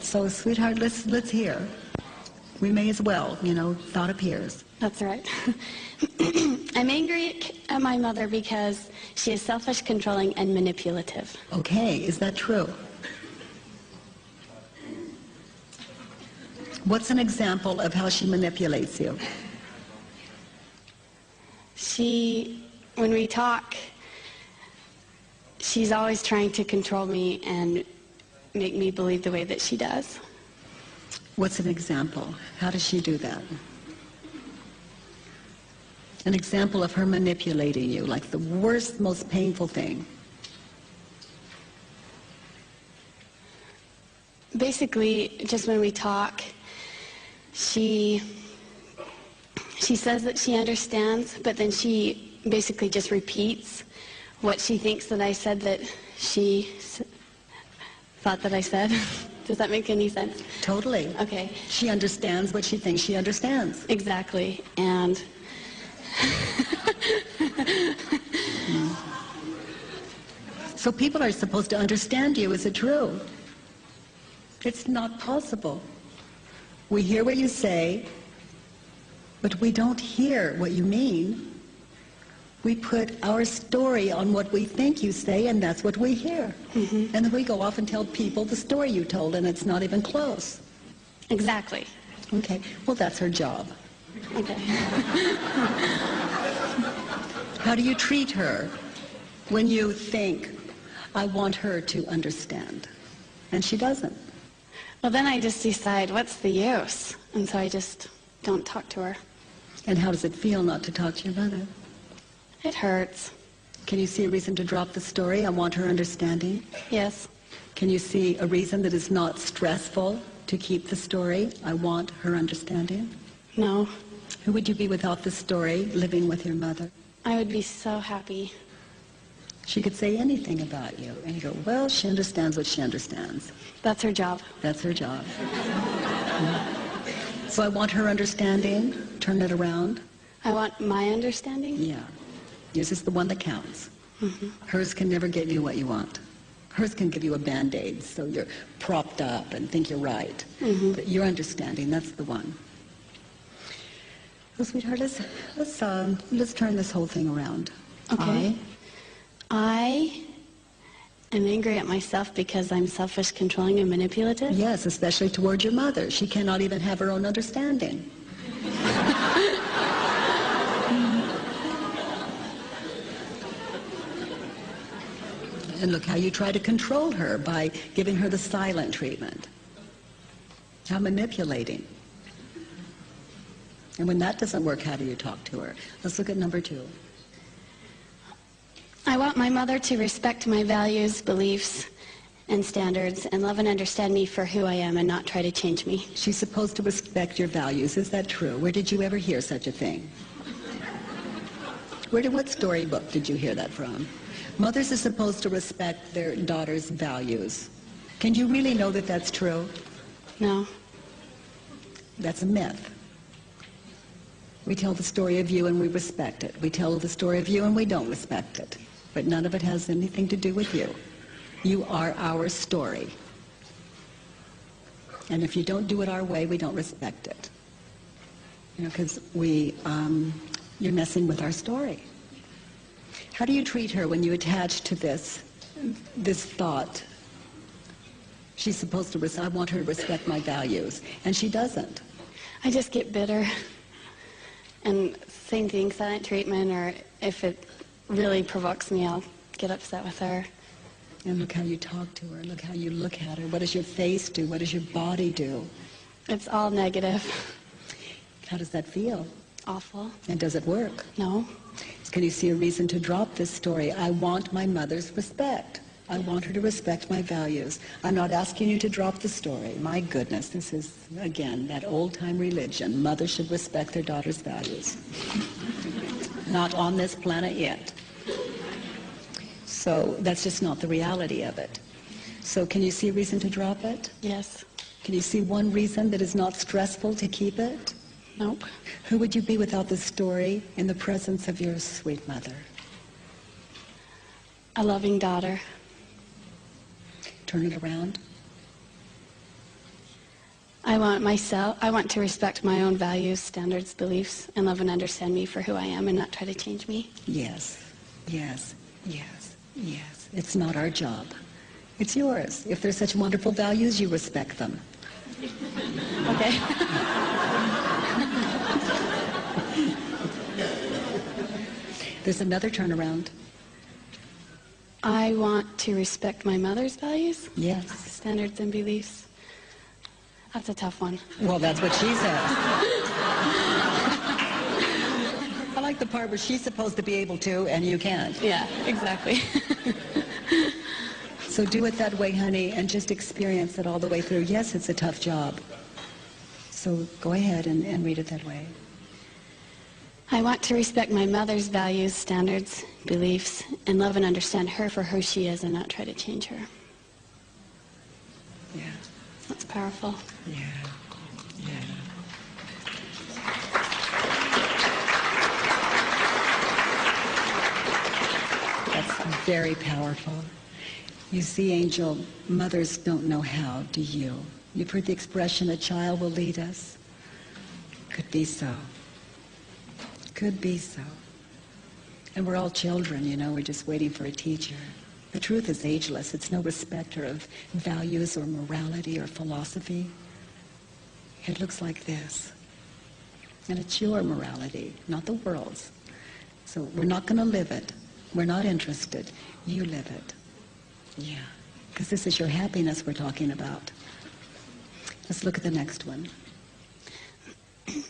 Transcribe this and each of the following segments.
So, sweetheart, let's hear. We may as well, thought appears. That's right. I'm angry at my mother because she is selfish, controlling, and manipulative. Okay, is that true? What's an example of how she manipulates you? When we talk, she's always trying to control me and make me believe the way that she does. What's an example? How does she do that? An example of her manipulating you, like the worst, most painful thing. Basically, just when we talk, she says that she understands, but then she basically just repeats what she thinks that I said that she thought that I said. Does that make any sense? Totally. Okay. She understands what she thinks she understands. Exactly. And so people are supposed to understand you. Is it true? It's not possible. We hear what you say, but we don't hear what you mean. We put our story on what we think you say, and that's what we hear. Mm-hmm. And then we go off and tell people the story you told, and it's not even close. Exactly. Okay, well, that's her job. Okay. How do you treat her when you think, I want her to understand, and she doesn't? Well, then I just decide, what's the use? And so I just don't talk to her. And how does it feel not to talk to your mother? It hurts. Can you see a reason to drop the story? I want her understanding. Yes. Can you see a reason that is not stressful to keep the story? I want her understanding. No. Who would you be without the story, living with your mother? I would be so happy. She could say anything about you, and you go, well, she understands what she understands. That's her job. That's her job. So I want her understanding. Turn it around. I want my understanding? Yeah. Yours is the one that counts. Mm-hmm. Hers can never give you what you want. Hers can give you a Band-Aid, so you're propped up and think you're right. Mm-hmm. But your understanding, that's the one. Well, sweetheart, let's turn this whole thing around. Okay. I am angry at myself because I'm selfish, controlling, and manipulative? Yes, especially toward your mother. She cannot even have her own understanding. And look how you try to control her by giving her the silent treatment. How manipulating. And when that doesn't work, how do you talk to her? Let's look at number 2. I want my mother to respect my values, beliefs, and standards, and love and understand me for who I am and not try to change me. She's supposed to respect your values. Is that true? Where did you ever hear such a thing? What storybook did you hear that from? Mothers are supposed to respect their daughters' values. Can you really know that that's true? No. That's a myth. We tell the story of you and we respect it. We tell the story of you and we don't respect it. But none of it has anything to do with you. You are our story. And if you don't do it our way, we don't respect it. Because you're messing with our story. How do you treat her when you attach to this thought? She's supposed to, I want her to respect my values. And she doesn't. I just get bitter. And same thing, silent treatment, or if it really provokes me, I'll get upset with her. And look how you talk to her. Look how you look at her. What does your face do? What does your body do? It's all negative. How does that feel? Awful. And does it work? No. Can you see a reason to drop this story? I want my mother's respect. I want her to respect my values. I'm not asking you to drop the story. My goodness, this is, again, that old-time religion. Mothers should respect their daughters' values. Not on this planet yet. So that's just not the reality of it. So can you see a reason to drop it? Yes. Can you see one reason that is not stressful to keep it? Nope. Who would you be without this story in the presence of your sweet mother? A loving daughter. Turn it around. I want to respect my own values, standards, beliefs, and love and understand me for who I am and not try to change me. Yes, yes, yes, yes. It's not our job. It's yours. If they're such wonderful values, you respect them. Okay. There's another turnaround. I want to respect my mother's values, Yes. standards, and beliefs. That's a tough one. Well, that's what she says. I like the part where she's supposed to be able to and you can't. Yeah, exactly. So do it that way, honey, and just experience it all the way through. Yes, it's a tough job. So go ahead and read it that way. I want to respect my mother's values, standards, beliefs, and love and understand her for who she is and not try to change her. Yeah. That's powerful. Yeah. Yeah. That's very powerful. You see, Angel, mothers don't know how, do you? You've heard the expression, a child will lead us. Could be so. Could be so. And we're all children, you know, we're just waiting for a teacher. The truth is ageless. It's no respecter of values or morality or philosophy. It looks like this. And it's your morality, not the world's. So we're not going to live it. We're not interested. You live it. Yeah. Because this is your happiness we're talking about. Let's look at the next one.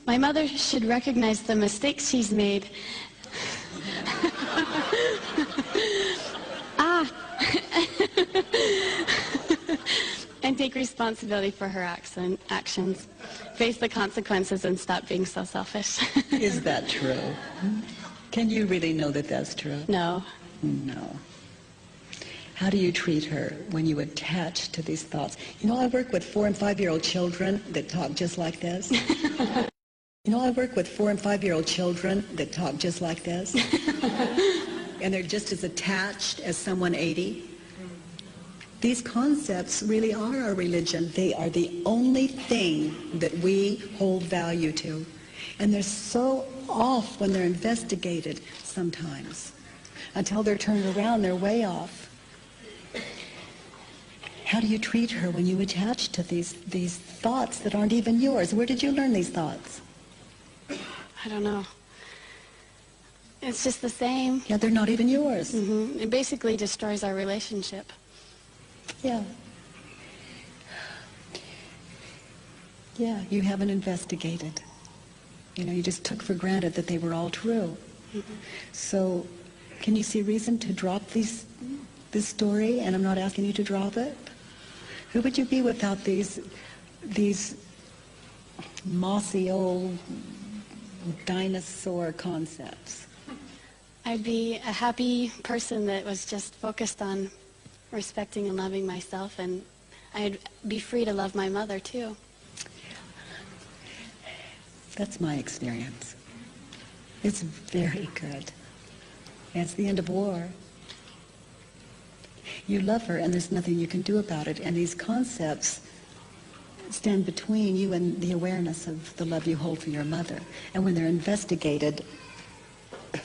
My mother should recognize the mistakes she's made. And take responsibility for her actions. Face the consequences and stop being so selfish. Is that true? Can you really know that that's true? No. No. How do you treat her when you attach to these thoughts? You know, I work with 4- and 5-year-old children that talk just like this. You know, I work with 4- and 5-year-old children that talk just like this. And they're just as attached as someone 80. These concepts really are our religion. They are the only thing that we hold value to. And they're so off when they're investigated sometimes. Until they're turned around, they're way off. How do you treat her when you attach to these thoughts that aren't even yours? Where did you learn these thoughts? I don't know. It's just the same. Yeah, they're not even yours. Mm-hmm. It basically destroys our relationship. Yeah. Yeah, you haven't investigated. You know, you just took for granted that they were all true. Mm-hmm. So, can you see reason to drop this story? And I'm not asking you to drop it. Who would you be without these mossy old dinosaur concepts? I'd be a happy person that was just focused on respecting and loving myself, and I'd be free to love my mother too. That's my experience. It's very good. It's the end of war. You love her, and there's nothing you can do about it. And these concepts stand between you and the awareness of the love you hold for your mother. And when they're investigated,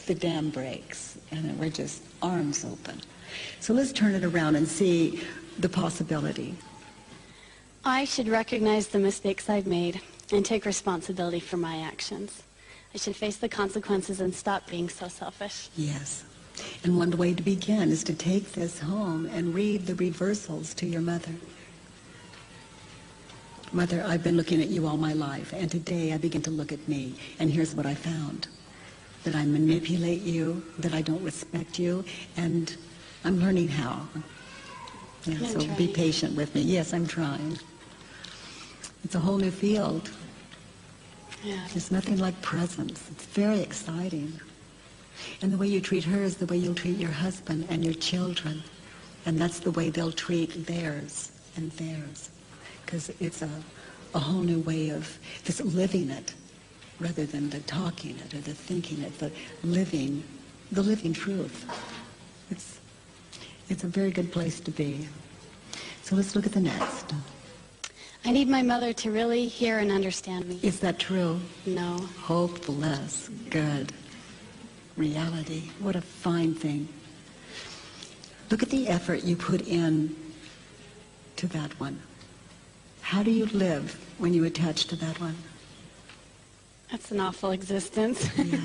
the dam breaks, and we're just arms open. So let's turn it around and see the possibility. I should recognize the mistakes I've made and take responsibility for my actions. I should face the consequences and stop being so selfish. Yes. And one way to begin is to take this home and read the reversals to your mother. Mother, I've been looking at you all my life, and today I begin to look at me, and here's what I found. That I manipulate you, that I don't respect you, and I'm learning how. Yeah, so be patient with me. Yes, I'm trying. It's a whole new field. Yeah. There's nothing like presence. It's very exciting. And the way you treat her is the way you'll treat your husband and your children. And that's the way they'll treat theirs and theirs. Because it's a whole new way of just living it, rather than the talking it or the thinking it, the living truth. It's a very good place to be. So let's look at the next. I need my mother to really hear and understand me. Is that true? No. Hopeless. Good. Reality. What a fine thing. Look at the effort you put in to that one. How do you live when you attach to that one? That's an awful existence. Yeah.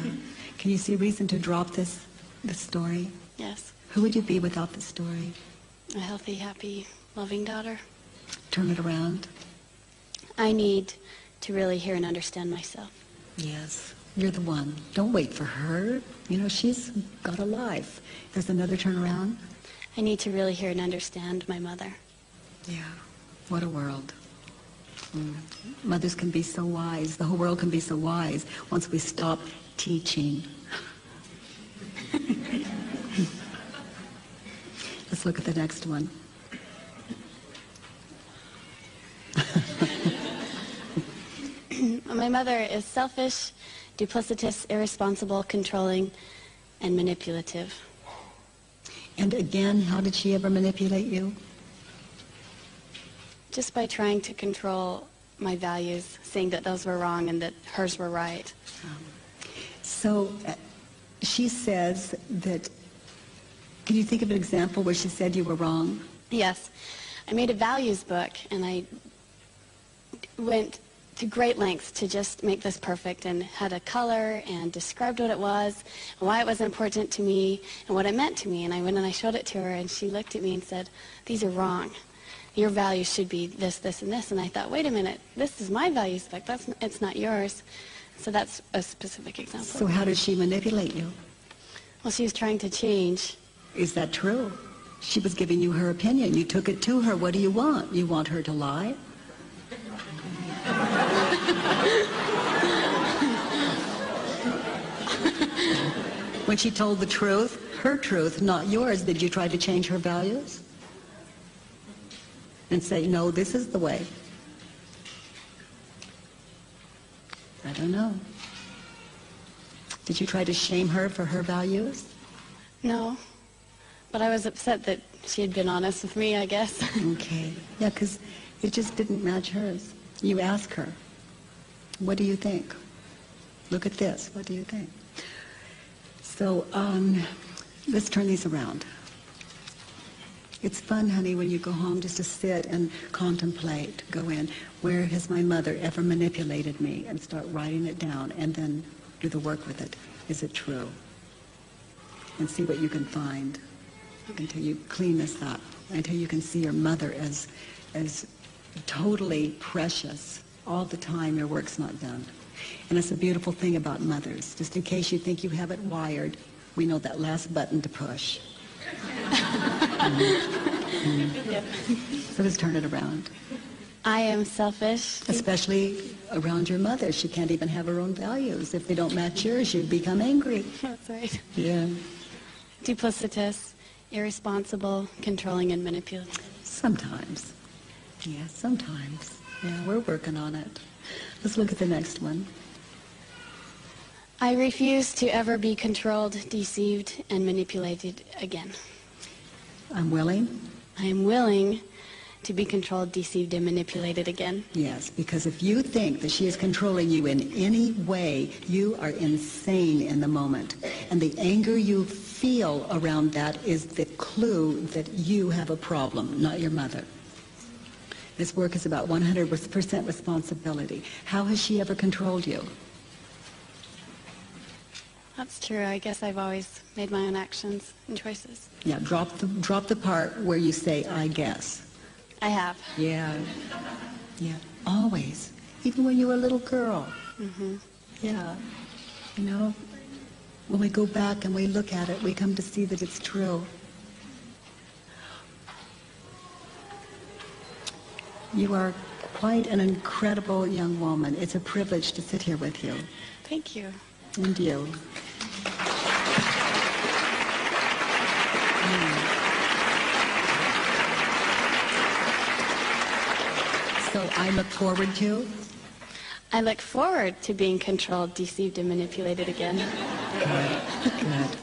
Can you see a reason to drop this story? Yes. Who would you be without the story? A healthy, happy, loving daughter. Turn it around. I need to really hear and understand myself. Yes. You're the one. Don't wait for her. You know, she's got a life. There's another turnaround. I need to really hear and understand my mother. Yeah. What a world. Mothers can be so wise. The whole world can be so wise once we stop teaching. Let's look at the next one. My mother is selfish, duplicitous, irresponsible, controlling, and manipulative. And again, how did she ever manipulate you? Just by trying to control my values, saying that those were wrong and that hers were right. So she says that, can you think of an example where she said you were wrong? Yes. I made a values book, and I went to great lengths to just make this perfect, and had a color and described what it was, and why it was important to me, and what it meant to me. And I went and I showed it to her, and she looked at me and said, "These are wrong. Your values should be this, this, and this." And I thought, wait a minute, this is my values book. It's not yours. So that's a specific example. So how did she manipulate you? Well, she was trying to change. Is that true? She was giving you her opinion. You took it to her. What do you want? You want her to lie? When she told the truth, her truth, not yours, did you try to change her values? And say, no, this is the way. I don't know. Did you try to shame her for her values? No. But I was upset that she had been honest with me, I guess. Okay. Yeah, because it just didn't match hers. You ask her, what do you think? Look at this. What do you think? So let's turn these around. It's fun, honey, when you go home just to sit and contemplate, go in, where has my mother ever manipulated me, and start writing it down, and then do the work with it. Is it true? And see what you can find until you clean this up, until you can see your mother as totally precious all the time your work's not done. And it's a beautiful thing about mothers. Just in case you think you have it wired, we know that last button to push. So let's turn it around. I am selfish. Especially around your mother. She can't even have her own values. If they don't match yours, you become angry. That's right. Yeah. Duplicitous, irresponsible, controlling, and manipulative. Sometimes. Yeah, sometimes. Yeah, we're working on it. Let's look at the next one. I refuse to ever be controlled, deceived, and manipulated again. I'm willing. I am willing to be controlled, deceived, and manipulated again. Yes, because if you think that she is controlling you in any way, you are insane in the moment. And the anger you feel around that is the clue that you have a problem, not your mother. This work is about 100% responsibility. How has she ever controlled you? That's true. I guess I've always made my own actions and choices. Yeah, drop the part where you say, I guess. I have. Yeah. Yeah, always. Even when you were a little girl. Mm-hmm. Yeah. You know, when we go back and we look at it, we come to see that it's true. You are quite an incredible young woman. It's a privilege to sit here with you. Thank you. And you. So I look forward to? I look forward to being controlled, deceived, and manipulated again. Good. Good.